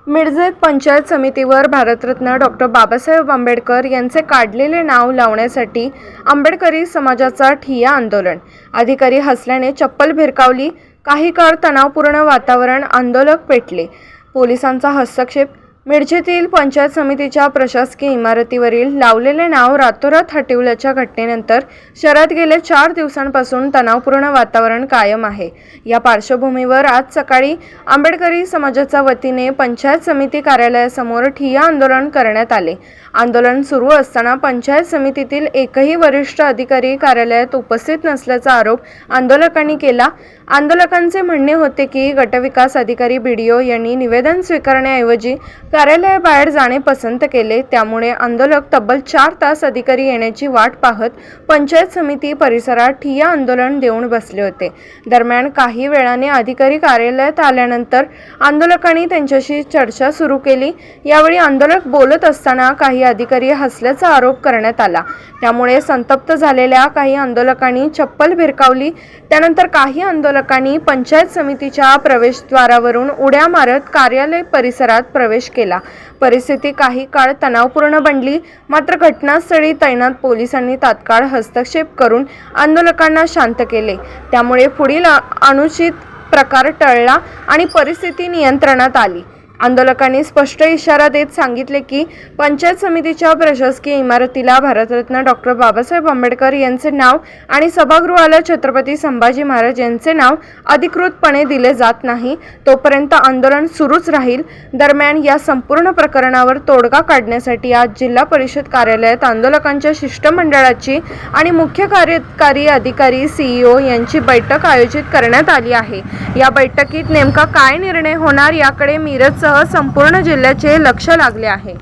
मिरजेत पंचायत समितीवर भारतरत्न डॉक्टर बाबासाहेब आंबेडकर यांचे काढलेले नाव लावण्यासाठी आंबेडकरी समाजाचा ठिय्या आंदोलन. अधिकारी हसल्याने चप्पल भिरकावली. काही काळ तणावपूर्ण वातावरण, आंदोलक पेटले. पोलिसांचा हस्तक्षेप. मिरजेतील पंचायत समितीच्या प्रशासकीय इमारतीवरील लावलेले नाव रातोरात हटविल्याच्या घटनेनंतर शहरात गेले 4 दिवसांपासून तणावपूर्ण वातावरण कायम आहे. या पार्श्वभूमीवर आज सकाळी आंबेडकरी समाजाच्या वतीने पंचायत समिती कार्यालयासमोर ठिय्या आंदोलन करण्यात आले. आंदोलन सुरू असताना पंचायत समितीतील एकही वरिष्ठ अधिकारी कार्यालयात उपस्थित नसल्याचा आरोप आंदोलकांनी केला. आंदोलकांचे म्हणणे होते की गटविकास अधिकारी BDO यांनी निवेदन स्वीकारण्याऐवजी कार्यालयाबाहेर जाणे पसंत केले. त्यामुळे आंदोलक तब्बल 4 तास अधिकारी येण्याची वाट पाहत पंचायत समिती परिसरात ठिय्या आंदोलन देऊन बसले होते. दरम्यान काही वेळाने अधिकारी कार्यालयात आल्यानंतर आंदोलकांनी त्यांच्याशी चर्चा सुरू केली. यावेळी आंदोलक बोलत असताना काही अधिकारी हसल्याचा आरोप करण्यात आला. त्यामुळे संतप्त झालेल्या काही आंदोलकांनी चप्पल भिरकावली. त्यानंतर काही आंदोलकांनी पंचायत समितीच्या प्रवेशद्वारावरून उड्या मारत कार्यालय परिसरात प्रवेश केला. परिस्थिती काही काळ तणावपूर्ण बनली. मात्र घटनास्थळी तैनात पोलिसांनी तात्काळ हस्तक्षेप करून आंदोलकांना शांत केले. त्यामुळे पुढील अनुचित प्रकार टळला आणि परिस्थिती नियंत्रणात आली. आंदोलकांनी स्पष्ट इशारा देत सांगितले की पंचायत समितीच्या प्रशासकीय इमारतीला भारतरत्न डॉक्टर बाबासाहेब आंबेडकर यांचे नाव आणि सभागृहाला छत्रपती संभाजी महाराज यांचे नाव अधिकृतपणे दिले जात नाही तोपर्यंत आंदोलन सुरूच राहील. दरम्यान या संपूर्ण प्रकरणावर तोडगा काढण्यासाठी आज जिल्हा परिषद कार्यालयात आंदोलकांच्या शिष्टमंडळाची आणि मुख्य कार्यकारी अधिकारी CEO यांची बैठक आयोजित करण्यात आली आहे. या बैठकीत नेमका काय निर्णय होणार याकडे मिरज संपूर्ण जिल्ह्याचे लक्ष लागले आहे.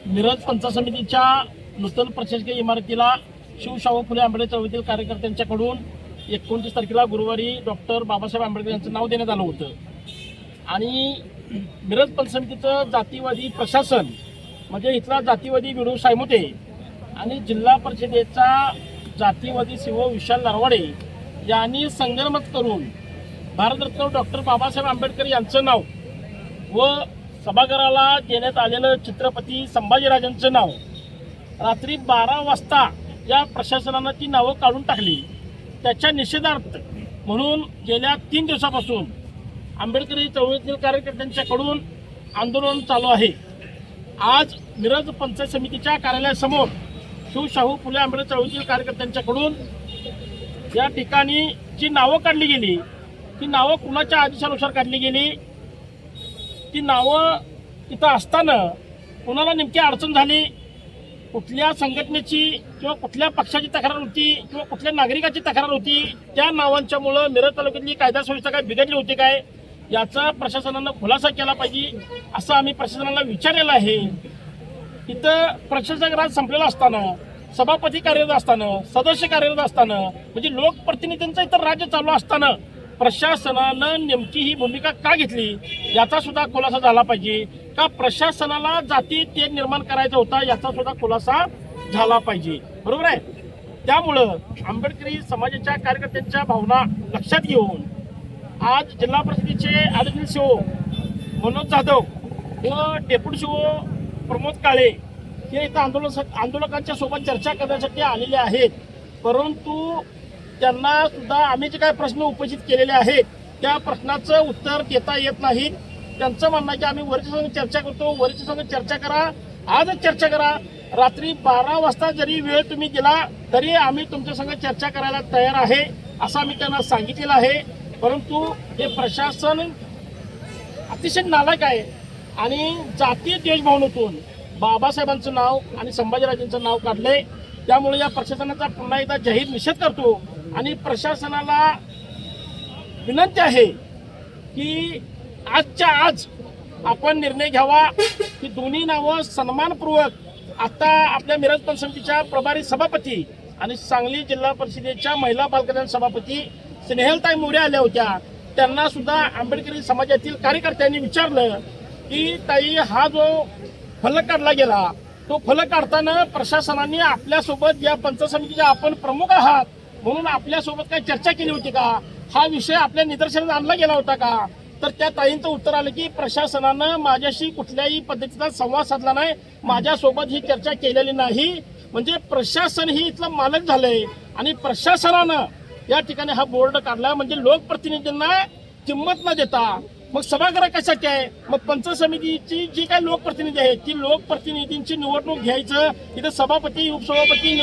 मिरज पंचायत समितीच्या नूतन प्रशासकीय इमारतीला शिवशाहू फुले आंबेडकर चळवळीतील कार्यकर्त्यांच्याकडून 29 तारखेला गुरुवारी डॉक्टर बाबासाहेब आंबेडकर यांचं नाव देण्यात आलं होतं. आणि मिरज पंचायत समितीचं जातीवादी प्रशासन म्हणजे इथला जातीवादी विडू सायमुते आणि जिल्हा परिषदेचा जातीवादी CEO विशाल नरवाडे यांनी संगनमत करून भारतरत्न डॉक्टर बाबासाहेब आंबेडकर यांचं नाव व सभागृहाला देण्यात आलेलं छत्रपती संभाजीराजांचं नाव रात्री 12 वाजता या प्रशासनानं ती नावं काढून टाकली. त्याच्या निषेधार्थ म्हणून गेल्या 3 दिवसापासून आंबेडकरी चळवळीतील कार्यकर्त्यांच्याकडून आंदोलन चालू आहे. आज मिरज पंचायत समितीच्या कार्यालयासमोर शिवशाहू फुले आंबेडकर चळवळीतील कार्यकर्त्यांच्याकडून या ठिकाणी जी नावं काढली गेली ती नावं कुणाच्या आदेशानुसार काढली गेली, ती नावं तिथं असताना कुणाला नेमकी अडचण झाली, कुठल्या संघटनेची किंवा कुठल्या पक्षाची तक्रार होती किंवा कुठल्या नागरिकाची तक्रार होती, त्या नावांच्यामुळं मिरज तालुक्यातली कायदा सुव्यवस्था काय बिघडली होती काय याचा प्रशासनानं खुलासा केला पाहिजे असं आम्ही प्रशासनाला विचारलेलं आहे. इथं प्रशासक राज संपलेला असताना, सभापती कार्यरत असताना, सदस्य कार्यरत असताना म्हणजे लोकप्रतिनिधींचं इतर राज्य चालू असताना प्रशासनानं नेमकी ही भूमिका का घेतली याचा सुद्धा खुलासा झाला पाहिजे. का प्रशासनाला जाती तेढ निर्माण करायचा होता याचा सुद्धा खुलासा झाला पाहिजे. बरोबर आहे. त्यामुळं आंबेडकरी समाजाच्या कार्यकर्त्यांच्या भावना लक्षात घेऊन आज जिल्हा परिषदेचे ॲडिशनल CO मनोज जाधव व डेप्युटी CO प्रमोद काळे हे इथं आंदोलकांच्या सोबत चर्चा करण्यासाठी आलेले आहेत. परंतु त्यांना सुद्धा आम्ही जे काही प्रश्न उपस्थित केलेले आहेत त्या प्रश्नाचं उत्तर देता येत नाही. त्यांचं म्हणणं आहे की आम्ही वरिष्ठ संघ चर्चा करतो, वरिष्ठ संघ चर्चा करा, आजच चर्चा करा, रात्री 12 वाजता जरी वेळ तुम्ही दिला तरी आम्ही तुमच्या संघ चर्चा करायला तयार आहे असं आम्ही त्यांना सांगितलेलं आहे. परंतु हे प्रशासन अतिशय नालायक आहे आणि जातीय देशभावनेतून बाबासाहेबांचं नाव आणि संभाजीराजांचं नाव काढले. त्यामुळे या प्रशासनाचा पुन्हा एकदा जाहीर निषेध करतो आणि प्रशासनाला विनंती आहे की आजच्या आज आपण निर्णय घ्यावा की दोन्ही नावं सन्मानपूर्वक आता आपल्या मिरज पंचायत समितीच्या प्रभारी सभापती आणि सांगली जिल्हा परिषदेच्या महिला बालकल्याण सभापती स्नेहलताई मोरे आल्या होत्या. त्यांना सुद्धा आंबेडकरी समाजातील कार्यकर्त्यांनी विचारलं की ताई हा जो फलक काढला गेला तो फलक काढताना प्रशासनाने आपल्यासोबत या पंचायत समितीच्या आपण प्रमुख आहात म्हणून आपल्यासोबत काही चर्चा केली होती का, हा विषय आपल्या निदर्शनास आणला गेला होता का, तर त्या ताईंचं उत्तर आलं की प्रशासनानं माझ्याशी कुठल्याही पद्धतीचा संवाद साधला नाही, माझ्यासोबत ही चर्चा केलेली नाही. म्हणजे प्रशासन ही इथलं मालक झालंय आणि प्रशासनानं या ठिकाणी हा बोर्ड काढला. म्हणजे लोकप्रतिनिधींना किंमत न देता मग सभागृह कशासाठी आहे? मग पंचायत समितीची जी काही लोकप्रतिनिधी आहेत ती लोकप्रतिनिधींची निवडणूक घ्यायचं, इथं सभापती उपसभापती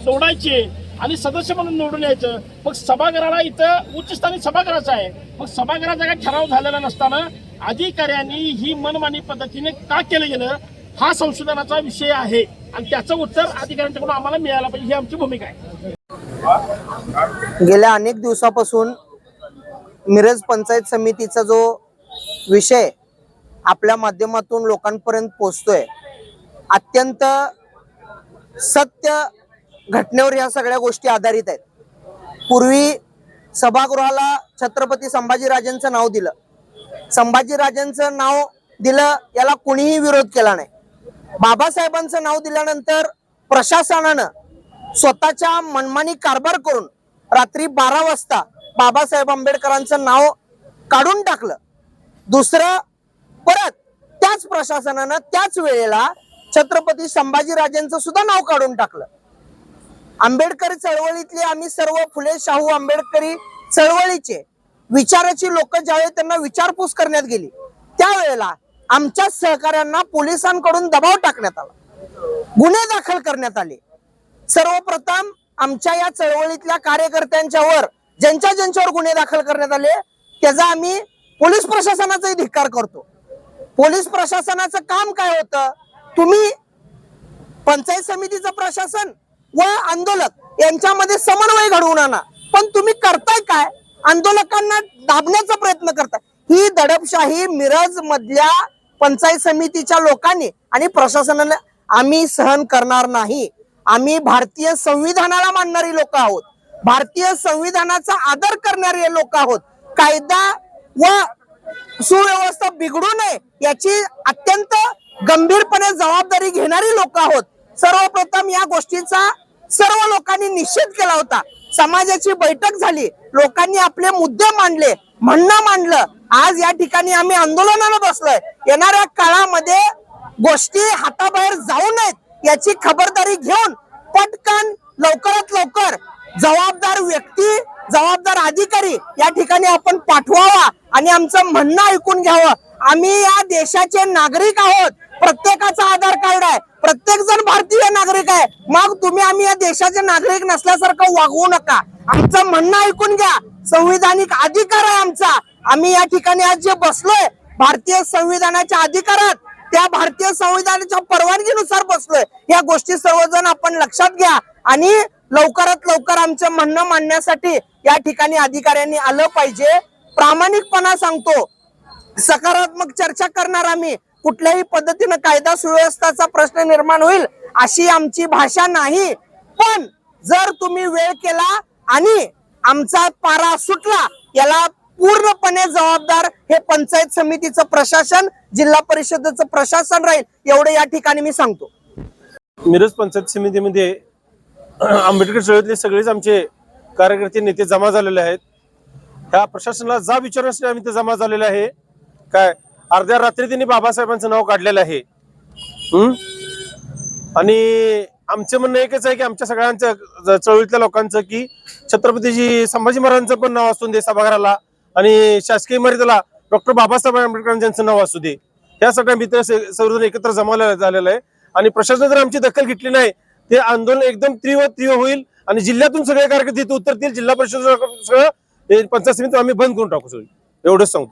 सोडायचे आणि सदस्य म्हणून निवडून यायचं. मग सभागृहाला इथं उच्चस्थानी सभागृहाचा आहे. मग सभागृहाचा काही ठराव झालेला नसताना अधिकाऱ्यांनी ही मनमानी पद्धतीने का केलं गेलं हा संशोधनाचा विषय आहे आणि त्याचं उत्तर अधिकाऱ्यांच्याकडून आम्हाला मिळायला पाहिजे ही आमची भूमिका आहे. गेल्या अनेक दिवसापासून मिरज पंचायत समितीचा जो विषय आपल्या माध्यमातून लोकांपर्यंत पोहोचतोय, अत्यंत सत्य घटनेवर या सगळ्या गोष्टी आधारित आहेत. पूर्वी सभागृहाला छत्रपती संभाजीराजांचं नाव दिलं, संभाजीराजांचं नाव दिलं याला कुणीही विरोध केला नाही. बाबासाहेबांचं नाव दिल्यानंतर प्रशासनानं स्वतःच्या मनमानी कारभार करून रात्री 12 वाजता बाबासाहेब आंबेडकरांचं नाव काढून टाकलं. दुसरं परत त्याच प्रशासनानं त्याच वेळेला छत्रपती संभाजीराजांचं सुद्धा नाव काढून टाकलं. आंबेडकरी चळवळीतले आम्ही सर्व फुले शाहू आंबेडकरी चळवळीचे विचाराची लोक ज्यावेळी त्यांना विचारपूस करण्यात गेली त्यावेळेला आमच्या सहकाऱ्यांना पोलिसांकडून दबाव टाकण्यात आला, गुन्हे दाखल करण्यात आले. सर्वप्रथम आमच्या या चळवळीतल्या कार्यकर्त्यांच्यावर ज्यांच्यावर गुन्हे दाखल करण्यात आले त्याचा आम्ही पोलीस प्रशासनाचाही धिक्कार करतो. पोलीस प्रशासनाचं काम काय होतं? तुम्ही पंचायत समितीचं प्रशासन व आंदोलक यांच्यामध्ये समन्वय घडवून आणा, पण तुम्ही करताय काय? आंदोलकांना दाबण्याचा प्रयत्न करताय. ही दडपशाही मिरज मधल्या पंचायत समितीच्या लोकांनी आणि प्रशासनाने आम्ही सहन करणार नाही. आम्ही भारतीय संविधानाला मानणारी लोक आहोत, भारतीय संविधानाचा आदर करणारे लोक आहोत. कायदा व सुव्यवस्था बिघडू नये याची अत्यंत गंभीरपणे जबाबदारी घेणारी लोक आहोत. सर्वप्रथम या गोष्टीचा सर्व लोकांनी निषेध केला होता. समाजाची बैठक झाली, लोकांनी आपले मुद्दे मांडले, म्हणणं मांडलं. आज या ठिकाणी आम्ही आंदोलनाला बसलोय. येणाऱ्या काळामध्ये गोष्टी हाताबाहेर जाऊ नयेत याची खबरदारी घेऊन पटकन लवकरात लवकर जबाबदार व्यक्ती, जबाबदार अधिकारी या ठिकाणी आपण पाठवावा आणि आमचं म्हणणं ऐकून घ्यावं. आम्ही या देशाचे नागरिक आहोत, प्रत्येकाचा आधार कार्ड आहे, प्रत्येक जण भारतीय नागरिक आहे. मग तुम्ही आम्ही या देशाचे नागरिक नसल्यासारखं वागवू नका. आमचं म्हणणं ऐकून घ्या. संविधानिक अधिकार आहे आमचा. आम्ही या ठिकाणी आज जे बसलोय भारतीय संविधानाच्या अधिकारात, त्या भारतीय संविधानाच्या परवानगीनुसार बसलोय. या गोष्टी सर्वजण आपण लक्षात घ्या आणि लवकरात लवकर आमचं म्हणणं मांडण्यासाठी या ठिकाणी अधिकाऱ्यांनी आलं पाहिजे. प्रामाणिकपणा सांगतो, सकारात्मक चर्चा करणार आम्ही. कुठल्याही पद्धतीने कायदा सुव्यवस्थेचा प्रश्न निर्माण होईल अशी आमची भाषा नाही. पण जर तुम्ही वेळ केला आणि आमचा पारा सुटला याला पूर्णपणे जबाबदार हे पंचायत समितीचं प्रशासन, जिल्हा परिषदेचं प्रशासन राहील एवढे या ठिकाणी मी सांगतो. मिरज पंचायत समितीमध्ये आंबेडकर चळवळीतले सगळेच आमचे कार्यकर्ते नेते जमा झालेले आहेत. ह्या प्रशासनाला जा विचारण्यासाठी आम्ही ते जमा झालेले आहे. काय अर्ध्या रात्री त्यांनी बाबासाहेबांचं नाव काढलेलं आहे. आणि आमचं म्हणणं एकच आहे की आमच्या सगळ्यांच्या चळवळीतल्या लोकांचं की छत्रपतीजी संभाजी महाराजांचं पण नाव असू दे सभागृहाला आणि शासकीय इमारतीला डॉक्टर बाबासाहेब आंबेडकरांचं नाव असू दे. यासाठी आम्ही सर्वजण एकत्र जमा झालेलं आहे. आणि प्रशासनाने जर आमची दखल घेतली नाही ते आंदोलन एकदम तीव्र होईल आणि जिल्ह्यातून सगळे कार्यकर्ते उतरतील. जिल्हा परिषद सगळं पंचायत समिती आम्ही बंद करून टाकू सगळी, एवढंच सांगतो.